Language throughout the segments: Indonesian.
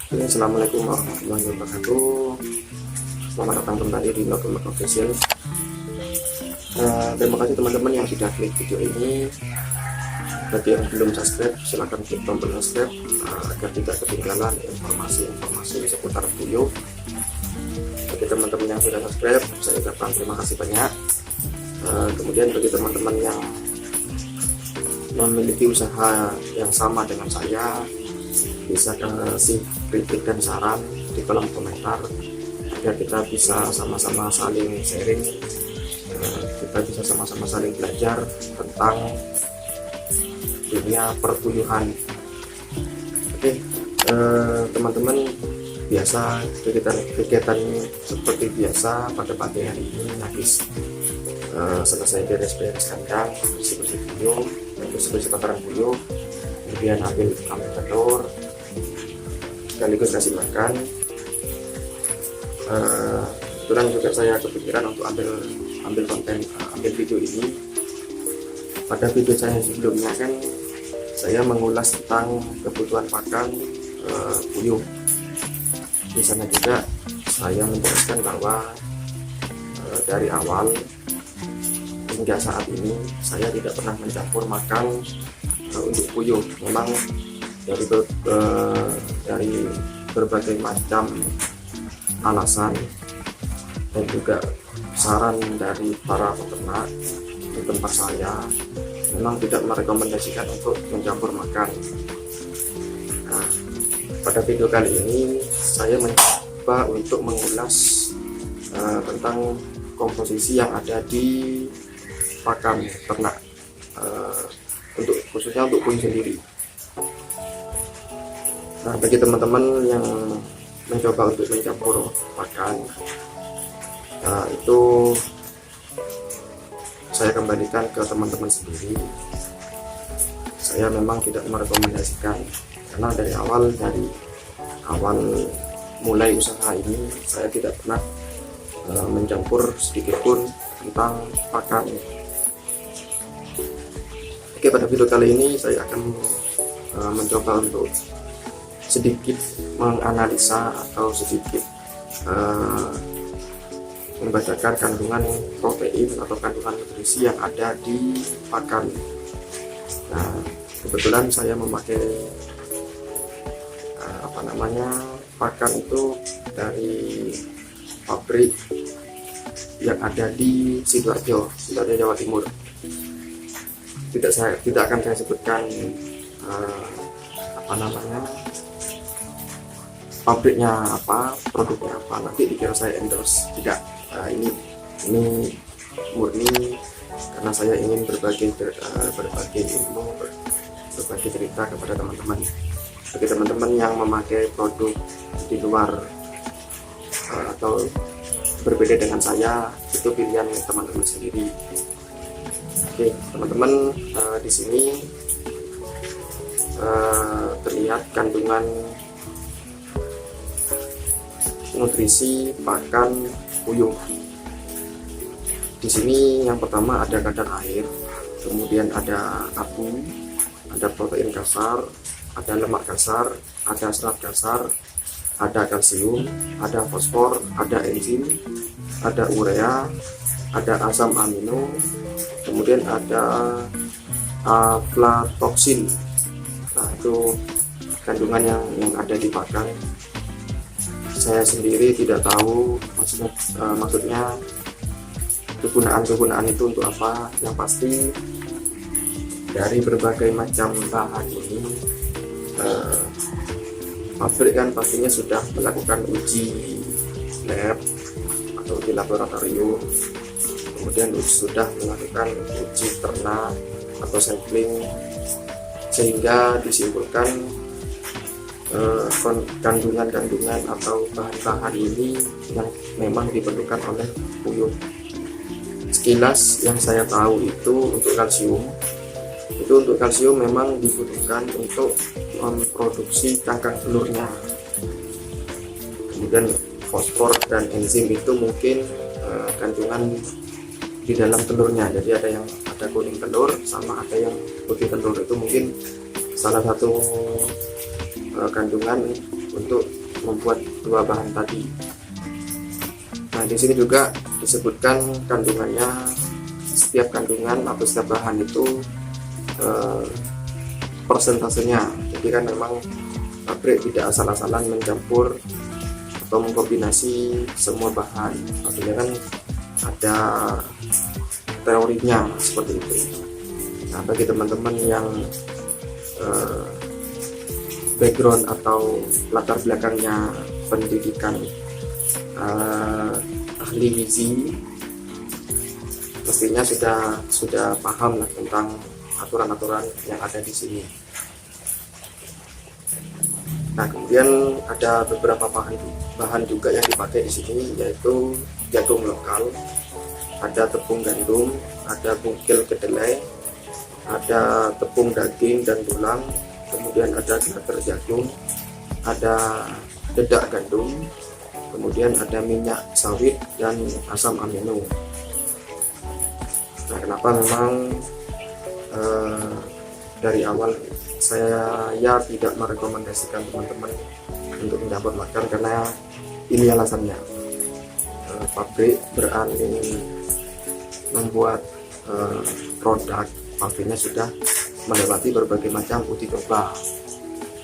Assalamualaikum warahmatullahi wabarakatuh. Selamat datang kembali di Novel Official. Terima kasih teman-teman yang sudah klik video ini. Bagi yang belum subscribe, silahkan klik tombol subscribe agar tidak ketinggalan informasi-informasi seputar video. Bagi teman-teman yang sudah subscribe, saya ucapkan terima kasih banyak. Kemudian bagi teman-teman yang memiliki usaha yang sama dengan saya, bisa kasih kritik dan saran di kolom komentar agar kita bisa sama-sama saling sharing, kita bisa sama-sama saling belajar tentang dunia perpuyuhan. Oke, teman-teman, biasa kegiatan seperti biasa pada pagi hari ini habis selesai beres-beres kandang, bersih-bersih buyung, bersih-bersih kotoran buyung, kemudian ambil telur, sekaligus kasih makan. Kebetulan juga saya kepikiran untuk ambil konten, ambil video ini. Pada video saya sebelumnya kan saya mengulas tentang kebutuhan pakan puyuh. Di sana juga saya menjelaskan bahwa dari awal hingga saat ini saya tidak pernah mencampur makan untuk puyuh. Memang dari berbagai macam alasan dan juga saran dari para peternak di tempat saya memang tidak merekomendasikan untuk mencampur makan. Nah, pada video kali ini saya mencoba untuk mengulas tentang komposisi yang ada di pakan ternak, khususnya untuk puyuh sendiri. Nah, bagi teman-teman yang mencoba untuk mencampur pakan, itu saya kembalikan ke teman-teman sendiri. Saya memang tidak merekomendasikan, karena dari awal mulai usaha ini saya tidak pernah mencampur sedikit pun tentang pakan. Oke, pada video kali ini saya akan mencoba untuk sedikit menganalisa atau sedikit membacakan kandungan protein atau kandungan nutrisi yang ada di pakan. Nah, kebetulan saya memakai pakan itu dari pabrik yang ada di Sidoarjo, Jawa Timur. Tidak akan saya sebutkan pabriknya apa, produknya apa, nanti dikira saya endorse. Tidak, ini murni karena saya ingin berbagi ilmu, berbagi cerita kepada teman-teman. Bagi teman-teman yang memakai produk di luar atau berbeda dengan saya, itu pilihan teman-teman sendiri. Oke, teman-teman, di sini terlihat kandungan nutrisi pakan puyuh. Di sini yang pertama ada kadar air, kemudian ada abu, ada protein kasar, ada lemak kasar, ada serat kasar, ada kalsium, ada fosfor, ada enzim, ada urea, ada asam amino, kemudian ada aflatoksin. Nah, itu kandungan yang ada di pakan. Saya sendiri tidak tahu maksudnya kegunaan itu untuk apa. Yang pasti dari berbagai macam bahan ini, pabrik kan pastinya sudah melakukan uji lab atau uji laboratorium, kemudian sudah melakukan uji ternak atau sampling, sehingga disimpulkan kandungan atau bahan-bahan ini yang memang diperlukan oleh puyuh. Sekilas yang saya tahu itu untuk kalsium memang dibutuhkan untuk memproduksi cangkang telurnya. Kemudian fosfor dan enzim itu mungkin kandungan di dalam telurnya. Jadi ada kuning telur sama ada yang putih telur, itu mungkin salah satu kandungan untuk membuat dua bahan tadi. Nah, di sini juga disebutkan kandungannya, setiap kandungan atau setiap bahan itu persentasenya. Jadi kan memang pabrik tidak asal-asalan mencampur atau mengkombinasi semua bahan, artinya kan ada teorinya seperti itu. Nah, bagi teman-teman yang background atau latar belakangnya pendidikan ahli gizi, mestinya sudah paham lah tentang aturan-aturan yang ada di sini. Nah, kemudian ada beberapa bahan juga yang dipakai di sini, yaitu jagung lokal, ada tepung gandum, ada bungkil kedelai, ada tepung daging dan tulang, kemudian ada grater jagung, ada dedak gandum, kemudian ada minyak sawit dan asam amino. Nah, kenapa memang dari awal saya tidak merekomendasikan teman-teman untuk mencampur makan, karena ini alasannya. Pabrik berani membuat produk, pabriknya sudah melewati berbagai macam uji coba,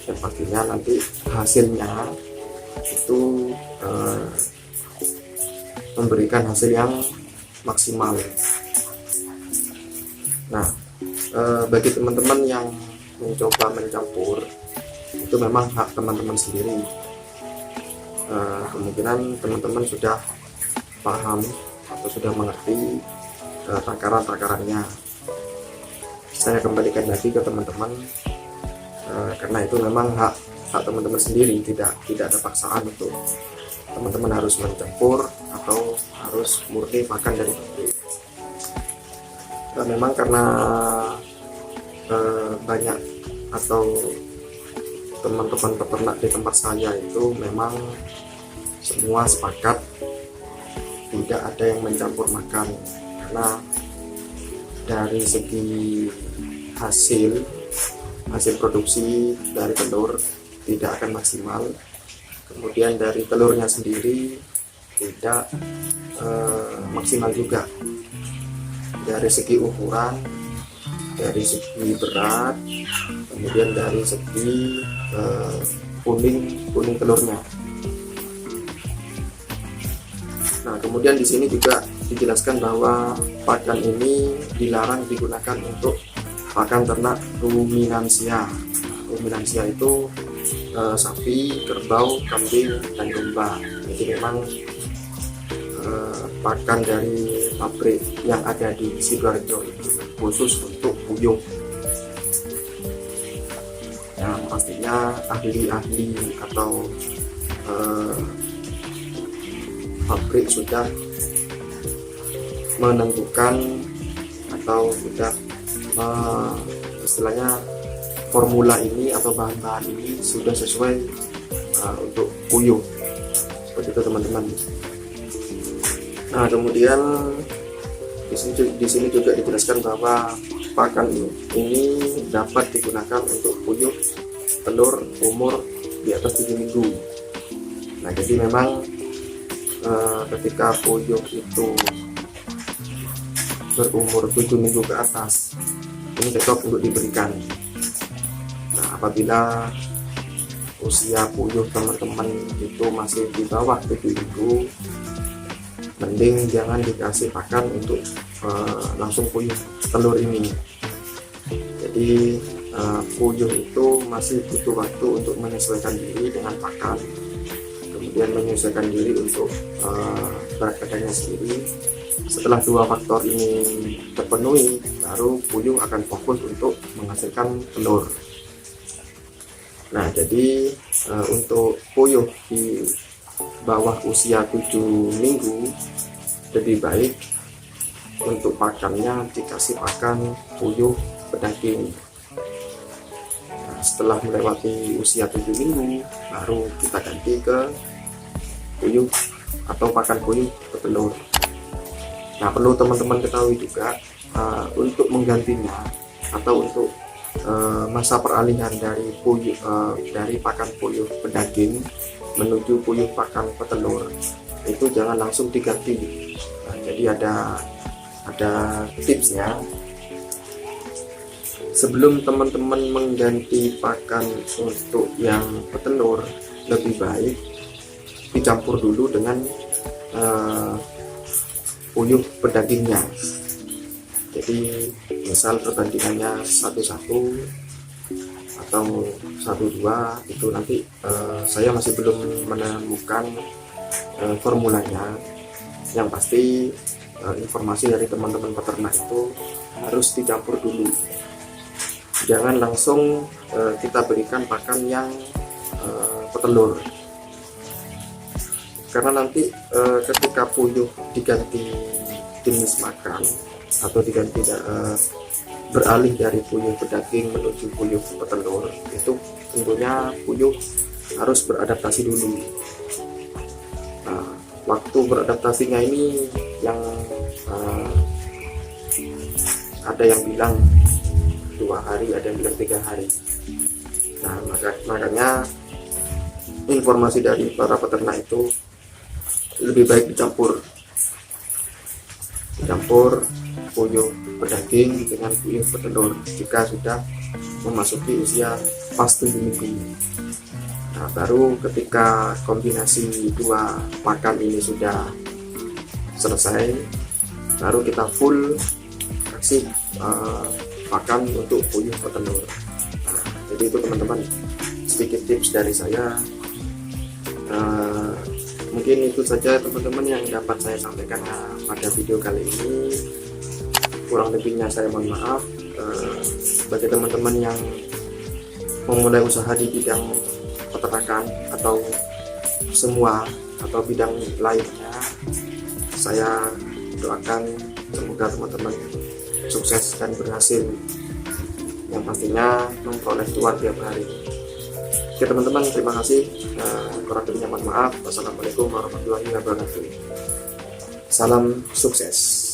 dan pastinya nanti hasilnya itu memberikan hasil yang maksimal. Nah, bagi teman-teman yang mencoba mencampur, itu memang hak teman-teman sendiri. Kemungkinan teman-teman sudah paham atau sudah mengerti takaran-takarannya. Saya kembalikan lagi ke teman-teman, karena itu memang hak teman-teman sendiri, tidak ada paksaan untuk teman-teman harus mencampur atau harus murni makan dari pabrik. Memang karena banyak atau teman-teman peternak di tempat saya itu memang semua sepakat tidak ada yang mencampur makan, karena dari segi hasil produksi dari telur tidak akan maksimal, kemudian dari telurnya sendiri tidak maksimal juga, dari segi ukuran, dari segi berat, kemudian dari segi kuning telurnya. Nah, kemudian di sini juga dijelaskan bahwa pakan ini dilarang digunakan untuk pakan ternak ruminansia. Ruminansia itu sapi, kerbau, kambing, dan domba. Jadi memang pakan dari pabrik yang ada di Sidoarjo itu khusus untuk puyuh. Yang pastinya ahli-ahli atau pabrik sudah menentukan atau sudah istilahnya formula ini atau bahan-bahan ini sudah sesuai untuk puyuh, seperti itu teman-teman. Nah, kemudian di sini juga dijelaskan bahwa pakan ini dapat digunakan untuk puyuh telur umur di atas 7 minggu. Nah, jadi memang ketika puyuh itu berumur 7 minggu ke atas, ini cocok untuk diberikan. Nah, apabila usia puyuh teman-teman itu masih di bawah 7 minggu, mending jangan dikasih pakan untuk langsung puyuh telur ini. Jadi puyuh itu masih butuh waktu untuk menyesuaikan diri dengan pakan, kemudian menyesuaikan diri untuk berat badannya sendiri. Setelah dua faktor ini terpenuhi, baru puyuh akan fokus untuk menghasilkan telur. Nah, jadi untuk puyuh di bawah usia 7 minggu lebih baik untuk pakannya dikasih pakan puyuh pedaging. Nah, setelah melewati usia 7 minggu, baru kita ganti ke puyuh atau pakan puyuh petelur. Nah, perlu teman-teman ketahui juga, untuk menggantinya atau untuk masa peralihan dari dari pakan puyuh pedaging menuju puyuh pakan petelur itu jangan langsung diganti. Nah, jadi ada tipsnya. Sebelum teman-teman mengganti pakan untuk yang petelur, lebih baik dicampur dulu dengan puyuh pedagingnya. Jadi misal perbandingannya 1:1 atau 1:2 itu nanti saya masih belum menemukan formulanya. Yang pasti informasi dari teman-teman peternak itu harus dicampur dulu, jangan langsung kita berikan pakan yang petelur, karena nanti ketika puyuh diganti jenis makan atau diganti beralih dari puyuh pedaging menuju puyuh petelur, itu tentunya puyuh harus beradaptasi dulu. Nah, waktu beradaptasinya ini yang ada yang bilang 2 hari, ada yang bilang 3 hari. Nah, makanya informasi dari para peternak itu lebih baik dicampur puyuh pedaging dengan puyuh petelur jika sudah memasuki usia pas 7 minggu. Nah, baru ketika kombinasi 2 pakan ini sudah selesai, baru kita full kasih pakan untuk puyuh petelur. Nah, jadi itu teman-teman sedikit tips dari saya. Mungkin itu saja teman-teman yang dapat saya sampaikan pada video kali ini. Kurang lebihnya saya mohon maaf. Bagi teman-teman yang memulai usaha di bidang peternakan atau semua atau bidang lainnya, saya doakan semoga teman-teman sukses dan berhasil, yang pastinya memperoleh cuan tiap hari. Oke teman-teman, terima kasih. Kurang lebihnya mohon maaf. Wassalamualaikum warahmatullahi wabarakatuh. Salam sukses.